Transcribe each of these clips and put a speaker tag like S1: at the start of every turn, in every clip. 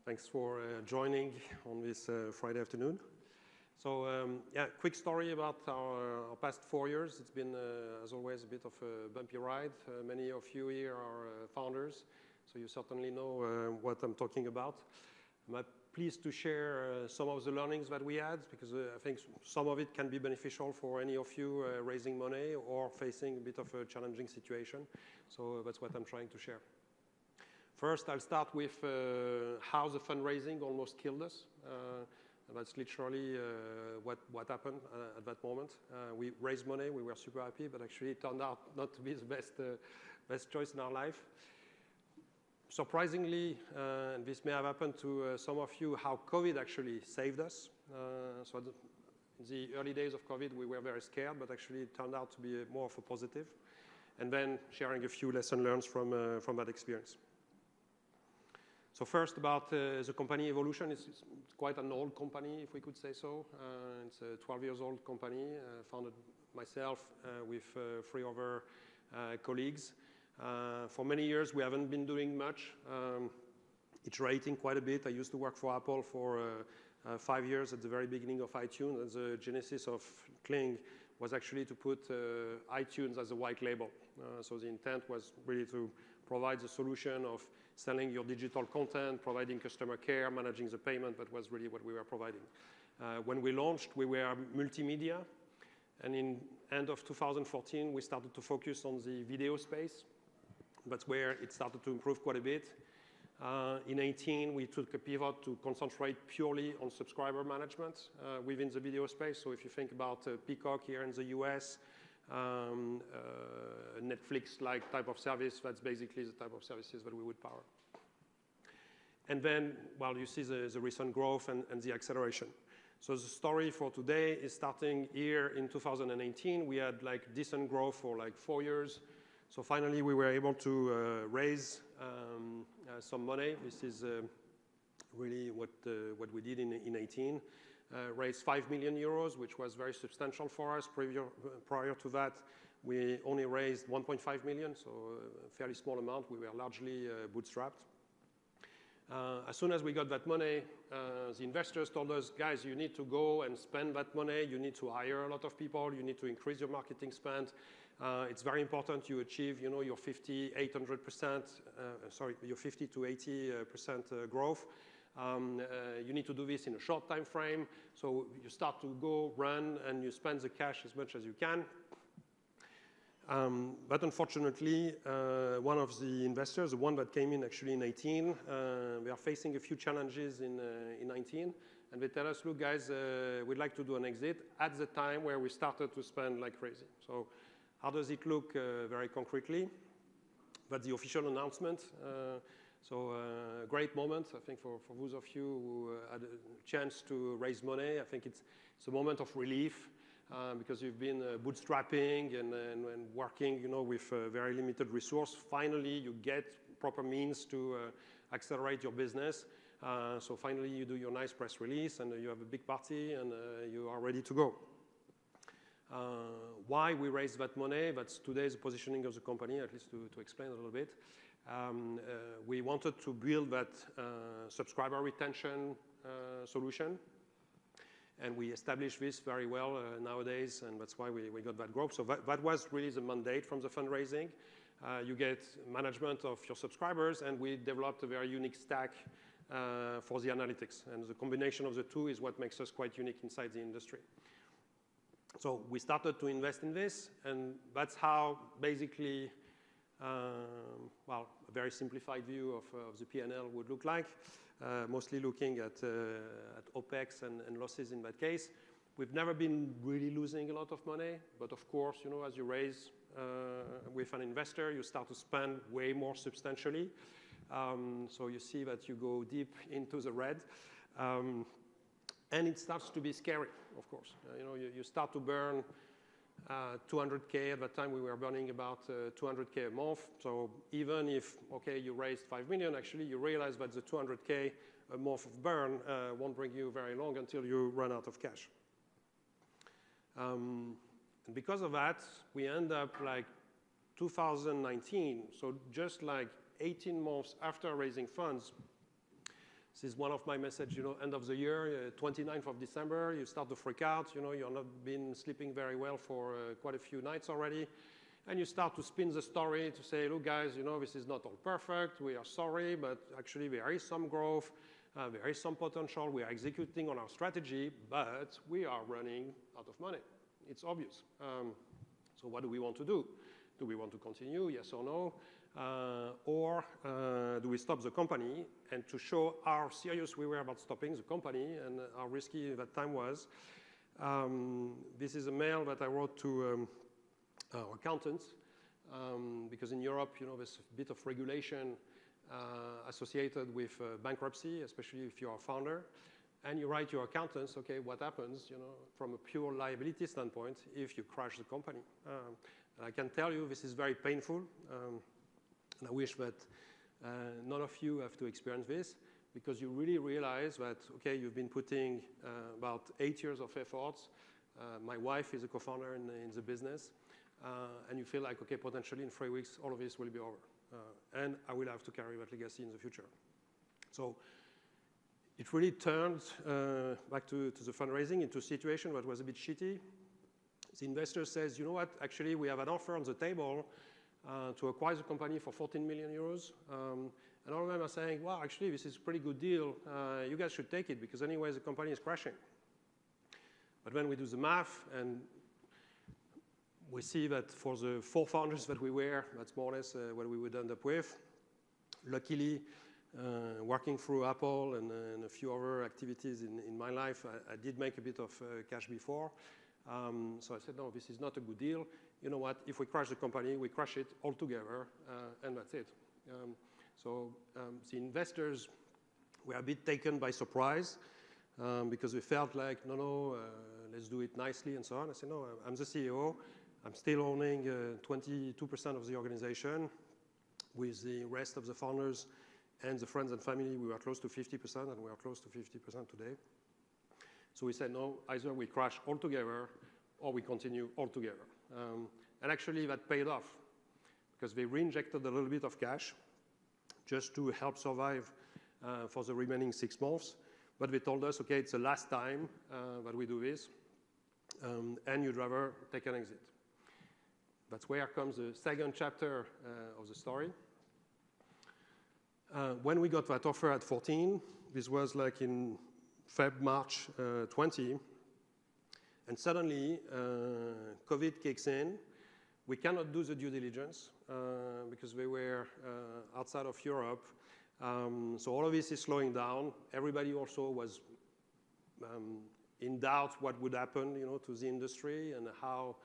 S1: Thanks for joining on this Friday afternoon. So, yeah, quick story about our past 4 years. It's been, as always, a bit of a bumpy ride. Many of you here are founders, so you certainly know what I'm talking about. I'm pleased to share some of the learnings that we had, because I think some of it can be beneficial for any of you raising money or facing a bit of a challenging situation. So that's what I'm trying to share. First, I'll start with how the fundraising almost killed us. That's literally what happened at that moment. We raised money, we were super happy, but actually it turned out not to be the best choice in our life. Surprisingly, and this may have happened to some of you, how COVID actually saved us. So in the early days of COVID, we were very scared, but actually it turned out to be more of a positive. And then sharing a few lessons learned from that experience. So first, about the company evolution. It's quite an old company, if we could say so. It's a 12-year-old company, founded myself with 3 other colleagues. For many years, we haven't been doing much, iterating quite a bit. I used to work for Apple for 5 years at the very beginning of iTunes, and the genesis of Cleeng was actually to put iTunes as a white label. So the intent was really to provide the solution of selling your digital content, providing customer care, managing the payment. That was really what we were providing. When we launched, we were multimedia. And in end of 2014, we started to focus on the video space. That's where it started to improve quite a bit. In 2018, we took a pivot to concentrate purely on subscriber management within the video space. So if you think about Peacock here in the US, Netflix-like type of service, that's basically the type of services that we would power. And then, well, you see the recent growth and the acceleration. So the story for today is starting here in 2018. We had like decent growth for like 4 years. So finally, we were able to raise some money. This is really what we did in 2018. Raised 5 million euros, which was very substantial for us. Prior to that, we only raised 1.5 million, so a fairly small amount. We were largely bootstrapped. As soon as we got that money, the investors told us, guys, you need to go and spend that money. You need to hire a lot of people. You need to increase your marketing spend. It's very important you achieve, your 50 to 80% growth. You need to do this in a short time frame. So you start to go run and you spend the cash as much as you can. But unfortunately, one of the investors, the one that came in actually in 2018, we are facing a few challenges in 2019. And they tell us, look, guys, we'd like to do an exit at the time where we started to spend like crazy. So how does it look very concretely? That's the official announcement. So a great moment, I think, for those of you who had a chance to raise money. I think it's a moment of relief because you've been bootstrapping and working, with very limited resource. Finally, you get proper means to accelerate your business. So finally, you do your nice press release and you have a big party and you are ready to go. Why we raised that money? That's today's positioning of the company, at least to explain a little bit. We wanted to build that subscriber retention solution. And we established this very well nowadays, and that's why we got that growth. So that was really the mandate from the fundraising. You get management of your subscribers, and we developed a very unique stack for the analytics. And the combination of the two is what makes us quite unique inside the industry. So we started to invest in this, and that's how basically, well, a very simplified view of the P&L would look like. Mostly looking at OPEX and losses in that case. We've never been really losing a lot of money, but of course, as you raise with an investor, you start to spend way more substantially. So you see that you go deep into the red. And it starts to be scary, of course. You start to burn 200K. At that time, we were burning about 200K a month. So even if, okay, you raised 5 million, actually, you realize that the 200K a month of burn won't bring you very long until you run out of cash. And because of that, we end up like 2019, so just like 18 months after raising funds, This is one of my messages, end of the year, 29th of December, you start to freak out, you're not been sleeping very well for quite a few nights already. And you start to spin the story to say, look, guys, this is not all perfect. We are sorry, but actually there is some growth. There is some potential. We are executing on our strategy, but we are running out of money. It's obvious. So what do we want to do? Do we want to continue, yes or no? Or do we stop the company? And to show how serious we were about stopping the company and how risky that time was, this is a mail that I wrote to our accountants, because in Europe, there's a bit of regulation associated with bankruptcy, especially if you are a founder. And you write to your accountants, okay, what happens, from a pure liability standpoint if you crash the company? And I can tell you this is very painful. And I wish that none of you have to experience this, because you really realize that, okay, you've been putting about 8 years of efforts. My wife is a co-founder in the business. And you feel like, okay, potentially in 3 weeks, all of this will be over. And I will have to carry that legacy in the future. So it really turned back to the fundraising into a situation that was a bit shitty. The investor says, you know what, actually, we have an offer on the table to acquire the company for 14 million euros. And all of them are saying, well, actually, this is a pretty good deal. You guys should take it, because anyway, the company is crashing. But when we do the math, and we see that for the 4 founders that we were, that's more or less what we would end up with. Luckily, working through Apple and a few other activities in my life, I did make a bit of cash before. So I said, no, this is not a good deal. You know what? If we crash the company, we crash it altogether, and that's it. So the investors were a bit taken by surprise, because we felt like, no, let's do it nicely and so on. I said, no, I'm the CEO. I'm still owning 22% of the organization. With the rest of the founders and the friends and family, we were close to 50%, and we are close to 50% today. So we said, no, either we crash altogether or we continue altogether. And actually, that paid off, because they reinjected a little bit of cash just to help survive for the remaining 6 months. But they told us, okay, it's the last time that we do this, and you'd rather take an exit. That's where comes the second chapter of the story. When we got that offer at 14, this was like in March 20, and suddenly COVID kicks in. We cannot do the due diligence because we were outside of Europe. So all of this is slowing down. Everybody also was in doubt what would happen, to the industry and how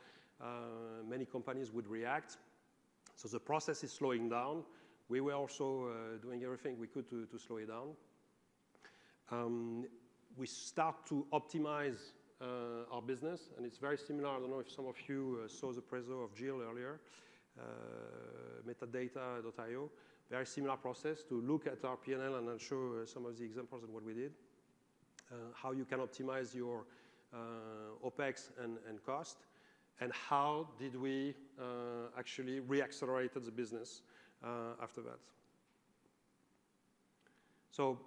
S1: many companies would react. So the process is slowing down. We were also doing everything we could to slow it down. We start to optimize our business, and it's very similar. I don't know if some of you saw the preso of Gilles earlier, metadata.io. Very similar process to look at our P&L, and I'll show some of the examples of what we did. How you can optimize your OPEX and cost. And how did we actually reaccelerated the business after that? So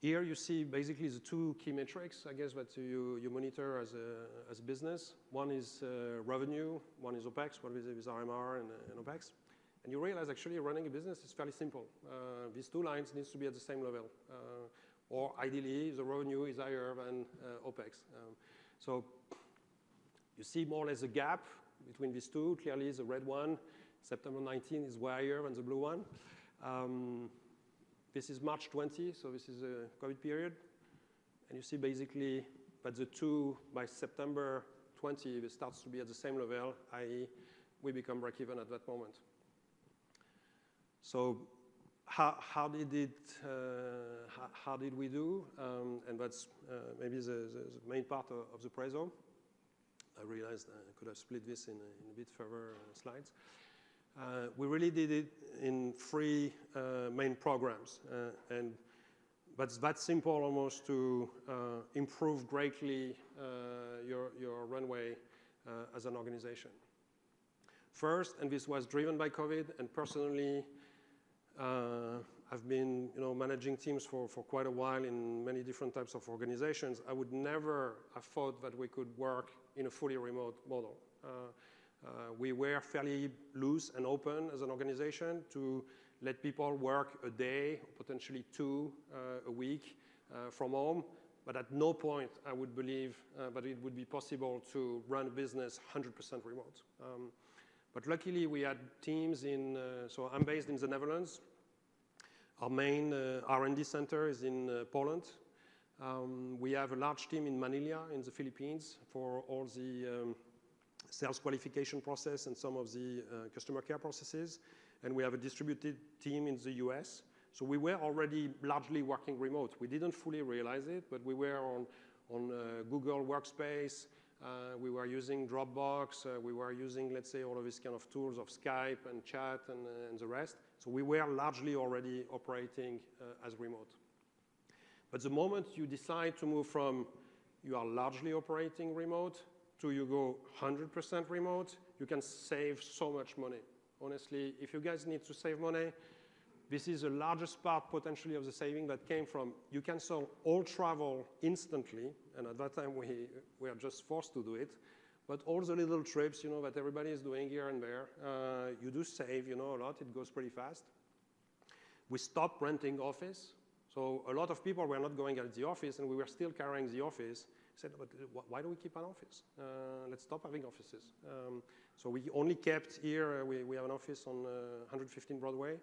S1: here you see basically the 2 key metrics, I guess, that you monitor as a business. One is revenue, one is OPEX, one is ARR and OPEX. And you realize actually running a business is fairly simple. These 2 lines needs to be at the same level. Or ideally, the revenue is higher than OPEX. So you see more or less a gap between these 2. Clearly, the red one, September 19, is way higher than the blue one. This is March 20, so this is a COVID period. And you see basically that the 2 by September 20, it starts to be at the same level, i.e., we become break-even at that moment. So how did we do? And that's maybe the main part of the preso. I realized I could have split this in a bit further slides. We really did it in 3 main programs. And that's that simple almost to improve greatly your runway as an organization. First, and this was driven by COVID, and personally, I've been managing teams for quite a while in many different types of organizations. I would never have thought that we could work in a fully remote model. We were fairly loose and open as an organization to let people work a day, potentially 2 a week from home. But at no point I would believe that it would be possible to run a business 100% remote. But luckily we had teams so I'm based in the Netherlands. Our main R&D center is in Poland. We have a large team in Manila in the Philippines for all the sales qualification process and some of the customer care processes. And we have a distributed team in the US. So we were already largely working remote. We didn't fully realize it, but we were on Google Workspace. We were using Dropbox. We were using, let's say, all of these kind of tools of Skype and chat and the rest. So we were largely already operating as remote. But the moment you decide to move from you are largely operating remote to you go 100% remote, you can save so much money. Honestly, if you guys need to save money, this is the largest part potentially of the saving that came from you cancel all travel instantly, and at that time we were just forced to do it. But all the little trips, that everybody is doing here and there, you do save, a lot. It goes pretty fast. We stopped renting office, so a lot of people were not going at the office, and we were still carrying the office. Said, but why do we keep an office? Let's stop having offices. So we only kept here. We have an office on 115 Broadway.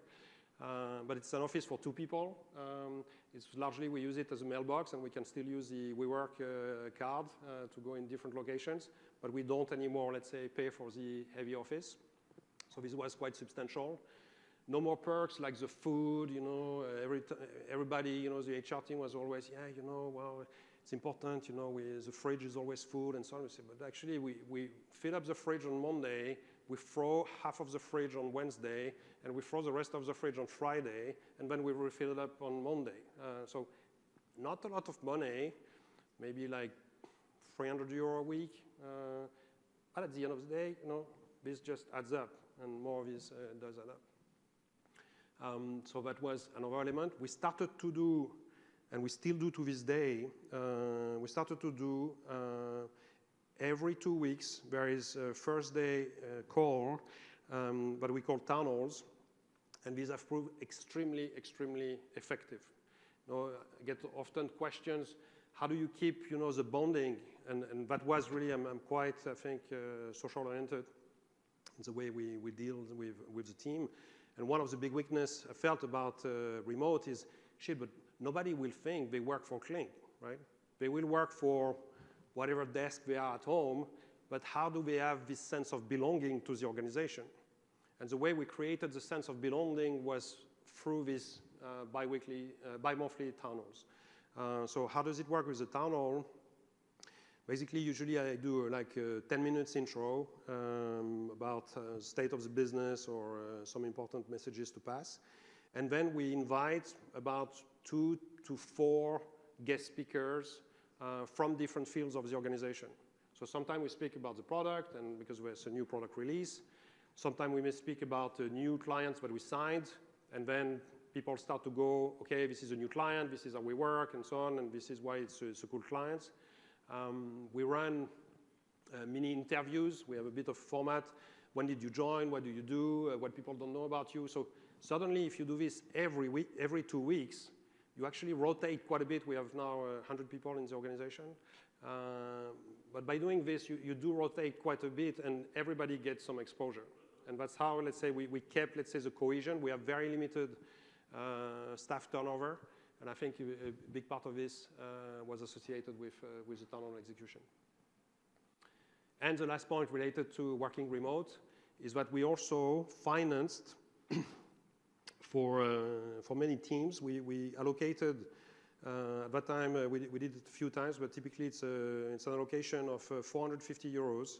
S1: But it's an office for 2 people. It's largely, we use it as a mailbox, and we can still use the WeWork card to go in different locations. But we don't anymore, let's say, pay for the heavy office. So this was quite substantial. No more perks like the food, everybody, the HR team was always, well, it's important, the fridge is always full and so on. But actually, we fill up the fridge on Monday. We throw half of the fridge on Wednesday, and we throw the rest of the fridge on Friday, and then we refill it up on Monday. So not a lot of money, maybe like €300 a week. But at the end of the day, this just adds up, and more of this does add up. So that was another element. We started to do, and we still do to this day, we started to do every 2 weeks, there is a Thursday call that we call town halls, and these have proved extremely, extremely effective. I get often questions, how do you keep, the bonding? And that was really, I'm quite, I think, social-oriented in the way we deal with the team. And one of the big weaknesses I felt about remote is, but nobody will think they work for Cleeng, right? They will work for whatever desk they are at home, but how do they have this sense of belonging to the organization? And the way we created the sense of belonging was through these bi-monthly town halls. So how does it work with the town hall? Basically, usually I do like a 10 minutes intro about state of the business or some important messages to pass. And then we invite about 2 to 4 guest speakers from different fields of the organization. So sometimes we speak about the product, and because there's a new product release. Sometimes we may speak about new clients that we signed, and then people start to go, okay, this is a new client, this is how we work, and so on, and this is why it's a cool client. We run mini interviews. We have a bit of format. When did you join? What do you do? What people don't know about you? So suddenly, if you do this every week, every 2 weeks, you actually rotate quite a bit. We have now 100 people in the organization. But by doing this, you do rotate quite a bit, and everybody gets some exposure. And that's how, let's say, we kept, let's say, the cohesion. We have very limited staff turnover. And I think a big part of this was associated with the town hall execution. And the last point related to working remote is that we also financed for many teams. We allocated, at that time, we did it a few times, but typically it's an allocation of €450.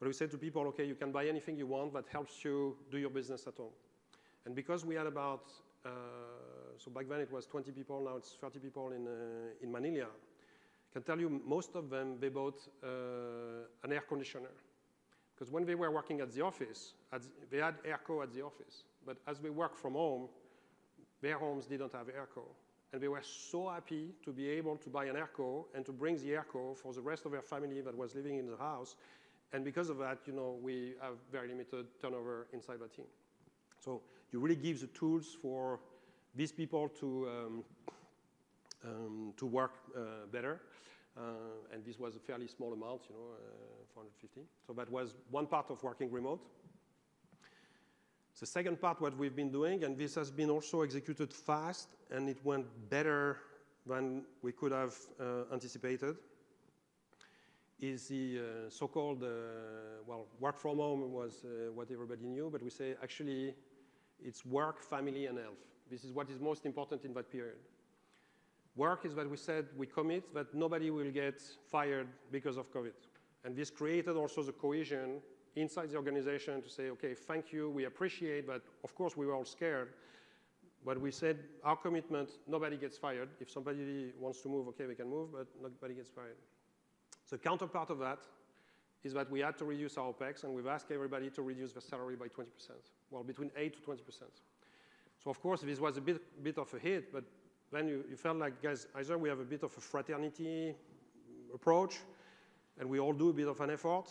S1: But we said to people, okay, you can buy anything you want that helps you do your business at home. And because we had about, so back then it was 20 people, now it's 30 people in Manila. I can tell you most of them, they bought an air conditioner. Because when they were working at the office, they had airco at the office. But as they work from home, their homes didn't have airco. And they were so happy to be able to buy an airco and to bring the airco for the rest of their family that was living in the house. And because of that, we have very limited turnover inside the team. So you really give the tools for these people to work better. And this was a fairly small amount, 450. So that was one part of working remote. The second part, what we've been doing, and this has been also executed fast, and it went better than we could have anticipated, is the so-called, work from home was what everybody knew, but we say actually it's work, family, and health. This is what is most important in that period. Work is that we said we commit that nobody will get fired because of COVID. And this created also the cohesion inside the organization to say, okay, thank you, we appreciate that. Of course, we were all scared, but we said our commitment, nobody gets fired. If somebody wants to move, okay, they can move, but nobody gets fired. The counterpart of that is that we had to reduce our OPEX, and we've asked everybody to reduce their salary by 20%, well, between 8 to 20%. So of course, this was a bit of a hit, but then you felt like, guys, either we have a bit of a fraternity approach, and we all do a bit of an effort,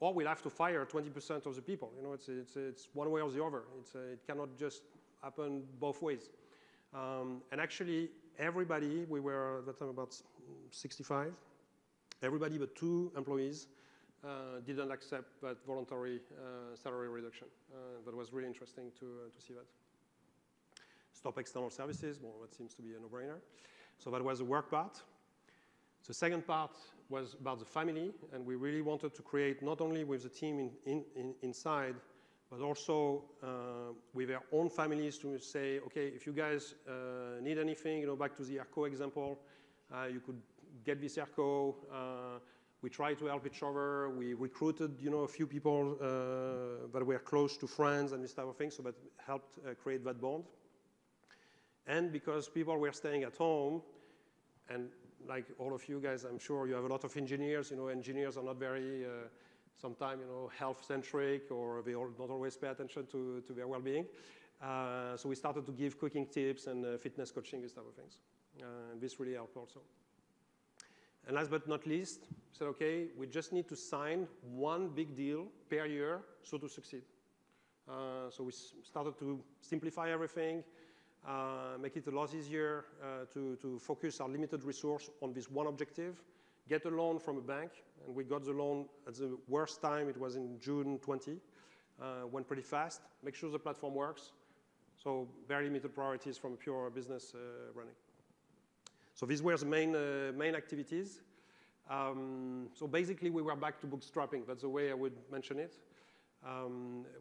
S1: or we'll have to fire 20% of the people. It's one way or the other. It cannot just happen both ways. And actually, everybody, we were at that time about 65, everybody but 2 employees didn't accept that voluntary salary reduction. That was really interesting to see that. Stop external services, well, that seems to be a no-brainer. So that was the work part. The second part was about the family, and we really wanted to create not only with the team inside, but also with their own families to say, okay, if you guys need anything, back to the airco example, you could get this airco. We tried to help each other. We recruited, a few people that were close to friends and this type of thing, so that helped create that bond. And because people were staying at home, and like all of you guys, I'm sure you have a lot of engineers. Engineers are not very, sometimes, health-centric, or they not always pay attention to their well-being. So we started to give cooking tips and fitness coaching, these type of things. And this really helped also. And last but not least, we said, okay, we just need to sign one big deal per year so to succeed. So we started to simplify everything, make it a lot easier to focus our limited resource on this one objective, get a loan from a bank, and we got the loan at the worst time. It was in June 20, went pretty fast, make sure the platform works. So very limited priorities from a pure business running. So these were the main activities. So basically, we were back to bootstrapping. That's the way I would mention it.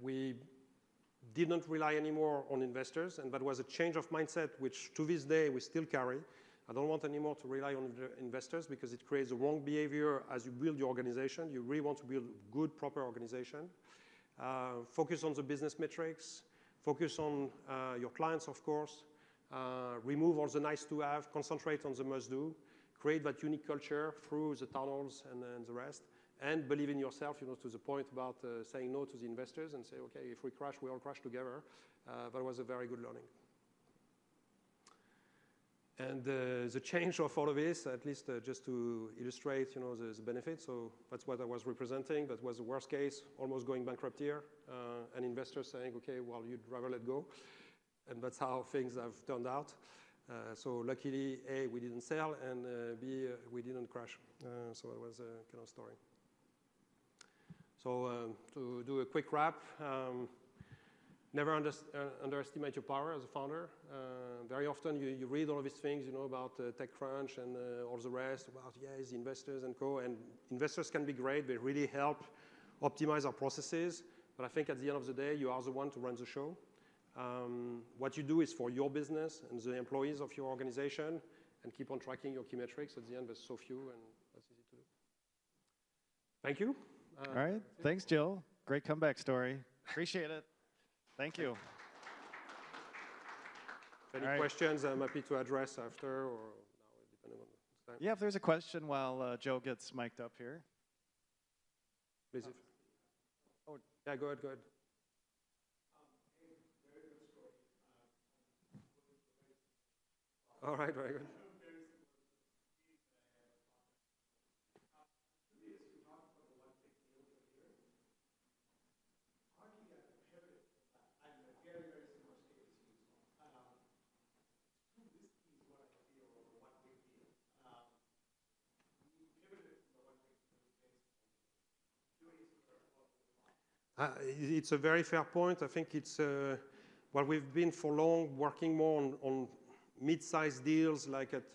S1: We didn't rely anymore on investors, and that was a change of mindset, which to this day we still carry. I don't want anymore to rely on investors because it creates the wrong behavior as you build your organization. You really want to build a good, proper organization. Focus on the business metrics. Focus on your clients, of course. Remove all the nice to have. Concentrate on the must do. Create that unique culture through the tunnels and the rest. And believe in yourself, to the point about saying no to the investors and say, okay, if we crash, we all crash together. That was a very good learning. And the change of all of this, at least just to illustrate, the benefits. So that's what I was representing. That was the worst case, almost going bankrupt here. And investors saying, okay, well, you'd rather let go. And that's how things have turned out. So luckily, A, we didn't sell, and B, we didn't crash. So it was a kind of story. So to do a quick wrap, never underestimate your power as a founder. Very often you read all of these things, about TechCrunch and all the rest, about, yes, investors and co. And investors can be great. They really help optimize our processes. But I think at the end of the day, you are the one to run the show. What you do is for your business and the employees of your organization, and keep on tracking your key metrics. At the end, there's so few, and that's easy to do. Thank you.
S2: All right. Thanks, Gilles. Great comeback story. Appreciate it. Thank you.
S1: Any questions, I'm happy to address after, or now, depending on the time.
S2: Yeah, if there's a question while Joe gets mic'd up here.
S1: Please. Yeah, go ahead. All right, very good. It's a very fair point. I think it's well, we've been for long working more on mid-sized deals, like at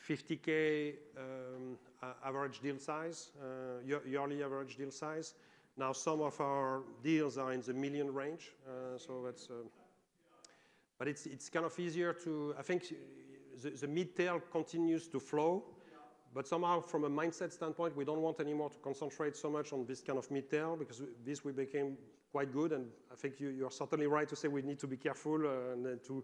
S1: 50K average deal size, yearly average deal size. Now some of our deals are in the million range, so that's. But it's kind of easier to. I think the mid-tail continues to flow. But somehow, from a mindset standpoint, we don't want anymore to concentrate so much on this kind of mid-tail because this we became quite good. And I think you're certainly right to say we need to be careful and to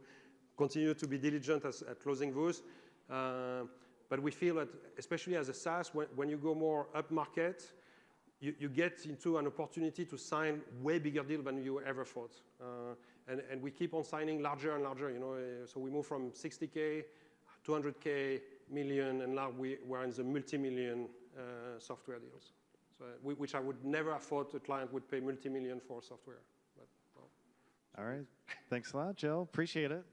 S1: continue to be diligent at closing those. But we feel that, especially as a SaaS, when you go more up-market, you get into an opportunity to sign way bigger deal than you ever thought. And we keep on signing larger and larger. So we move from 60K, 200K, million, and now we're in the multi-million software deals, so which I would never have thought a client would pay multi-million for software. But, well.
S2: All right. Thanks a lot, Gilles. Appreciate it.